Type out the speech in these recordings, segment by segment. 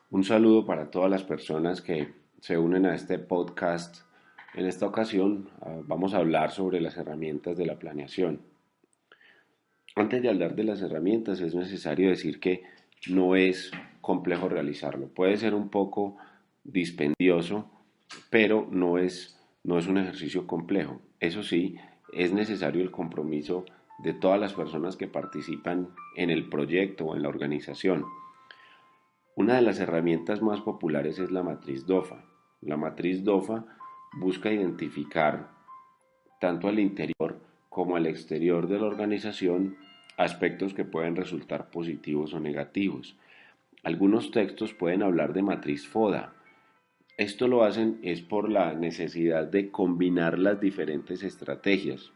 Un saludo para todas las personas que se unen a este podcast. En esta ocasión vamos a hablar sobre las herramientas de la planeación. Antes de hablar de las herramientas es necesario decir que no es complejo realizarlo. Puede ser un poco dispendioso, pero no es un ejercicio complejo. Eso sí, es necesario el compromiso de todas las personas que participan en el proyecto o en la organización. Una de las herramientas más populares es la matriz DOFA. La matriz DOFA busca identificar tanto al interior como al exterior de la organización aspectos que pueden resultar positivos o negativos. Algunos textos pueden hablar de matriz FODA. Esto lo hacen es por la necesidad de combinar las diferentes estrategias,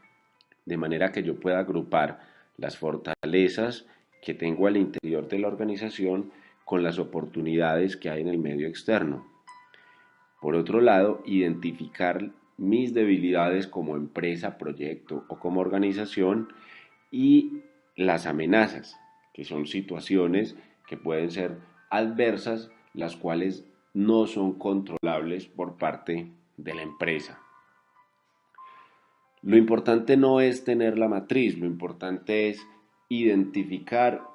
de manera que yo pueda agrupar las fortalezas que tengo al interior de la organización con las oportunidades que hay en el medio externo. Por otro lado, identificar mis debilidades como empresa, proyecto o como organización y las amenazas, que son situaciones que pueden ser adversas, las cuales no son controlables por parte de la empresa. Lo importante no es tener la matriz, lo importante es identificar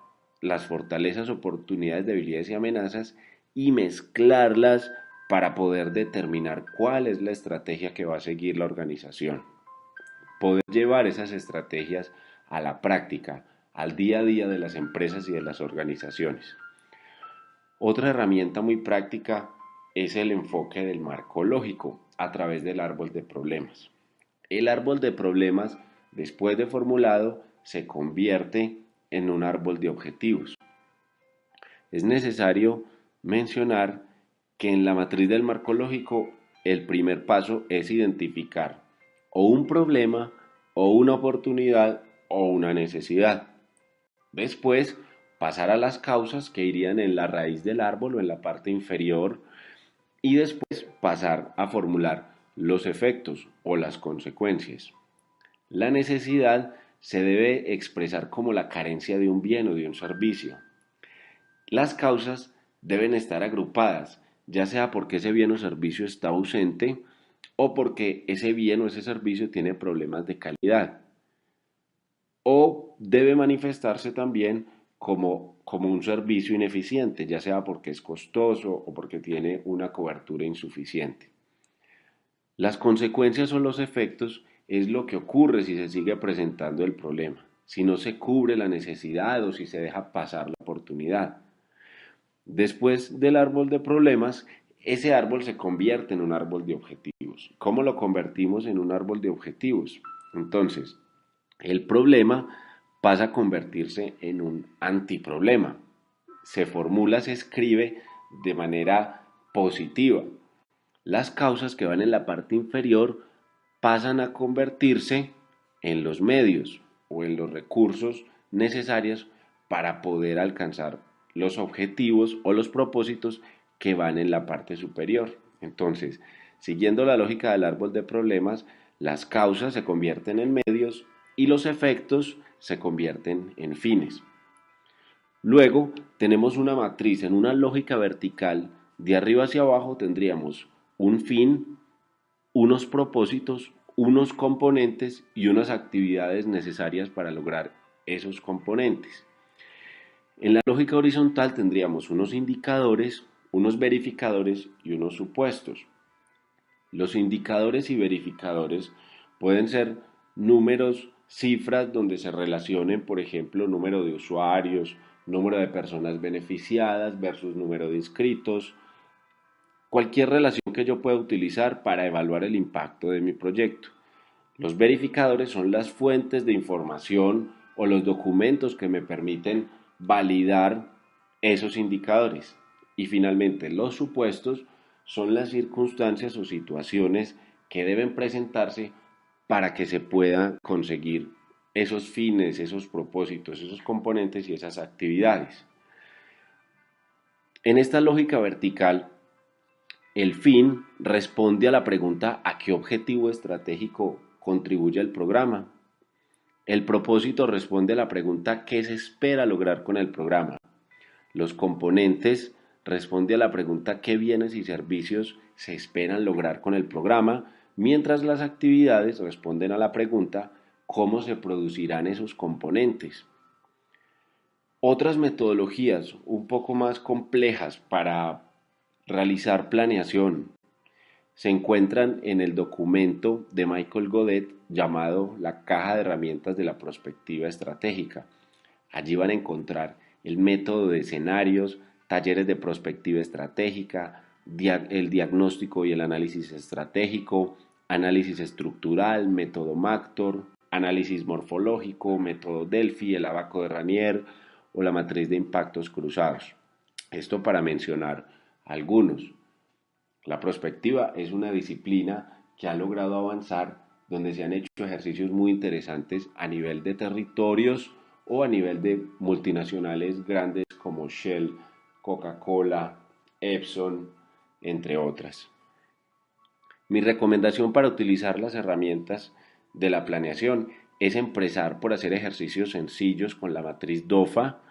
las fortalezas, oportunidades, debilidades y amenazas y mezclarlas para poder determinar cuál es la estrategia que va a seguir la organización. Poder llevar esas estrategias a la práctica, al día a día de las empresas y de las organizaciones. Otra herramienta muy práctica es el enfoque del marco lógico a través del árbol de problemas. El árbol de problemas, después de formulado, se convierte en un árbol de objetivos. Es necesario mencionar que en la matriz del marco lógico el primer paso es identificar o un problema o una oportunidad o una necesidad. Después pasar a las causas que irían en la raíz del árbol o en la parte inferior y después pasar a formular los efectos o las consecuencias. La necesidad se debe expresar como la carencia de un bien o de un servicio. Las causas deben estar agrupadas, ya sea porque ese bien o servicio está ausente o porque ese bien o ese servicio tiene problemas de calidad. O debe manifestarse también como un servicio ineficiente, ya sea porque es costoso o porque tiene una cobertura insuficiente. Las consecuencias o los efectos es lo que ocurre si se sigue presentando el problema, si no se cubre la necesidad o si se deja pasar la oportunidad. Después del árbol de problemas, ese árbol se convierte en un árbol de objetivos. ¿Cómo lo convertimos en un árbol de objetivos? Entonces, el problema pasa a convertirse en un antiproblema. Se formula, se escribe de manera positiva. Las causas que van en la parte inferior pasan a convertirse en los medios o en los recursos necesarios para poder alcanzar los objetivos o los propósitos que van en la parte superior. Entonces, siguiendo la lógica del árbol de problemas, las causas se convierten en medios y los efectos se convierten en fines. Luego tenemos una matriz en una lógica vertical. De arriba hacia abajo tendríamos un fin, unos propósitos, unos componentes y unas actividades necesarias para lograr esos componentes. En la lógica horizontal tendríamos unos indicadores, unos verificadores y unos supuestos. Los indicadores y verificadores pueden ser números, cifras donde se relacionen, por ejemplo, número de usuarios, número de personas beneficiadas versus número de inscritos, cualquier relación que yo pueda utilizar para evaluar el impacto de mi proyecto. Los verificadores son las fuentes de información o los documentos que me permiten validar esos indicadores. Y finalmente, los supuestos son las circunstancias o situaciones que deben presentarse para que se puedan conseguir esos fines, esos propósitos, esos componentes y esas actividades. En esta lógica vertical, el fin responde a la pregunta ¿a qué objetivo estratégico contribuye el programa? El propósito responde a la pregunta ¿qué se espera lograr con el programa? Los componentes responde a la pregunta qué bienes y servicios se esperan lograr con el programa, mientras las actividades responden a la pregunta cómo se producirán esos componentes. Otras metodologías un poco más complejas para realizar planeación se encuentran en el documento de Michael Godet llamado La Caja de Herramientas de la Prospectiva Estratégica. Allí van a encontrar el método de escenarios, talleres de prospectiva estratégica, el diagnóstico y el análisis estratégico, análisis estructural, método Mactor, análisis morfológico, método Delphi, el abaco de Ranier o la matriz de impactos cruzados. Esto para mencionar algunos. La prospectiva es una disciplina que ha logrado avanzar donde se han hecho ejercicios muy interesantes a nivel de territorios o a nivel de multinacionales grandes como Shell, Coca-Cola, Epson, entre otras. Mi recomendación para utilizar las herramientas de la planeación es empezar por hacer ejercicios sencillos con la matriz DOFA,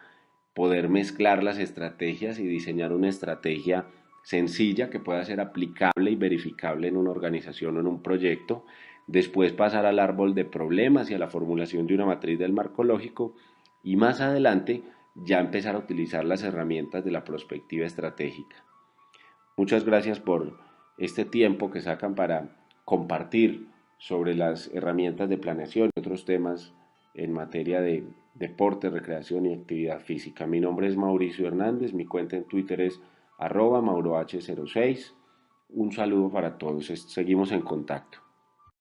poder mezclar las estrategias y diseñar una estrategia sencilla que pueda ser aplicable y verificable en una organización o en un proyecto, después pasar al árbol de problemas y a la formulación de una matriz del marco lógico y más adelante ya empezar a utilizar las herramientas de la prospectiva estratégica. Muchas gracias por este tiempo que sacan para compartir sobre las herramientas de planeación y otros temas en materia de deporte, recreación y actividad física. Mi nombre es Mauricio Hernández, mi cuenta en Twitter es @mauroh06. Un saludo para todos, seguimos en contacto.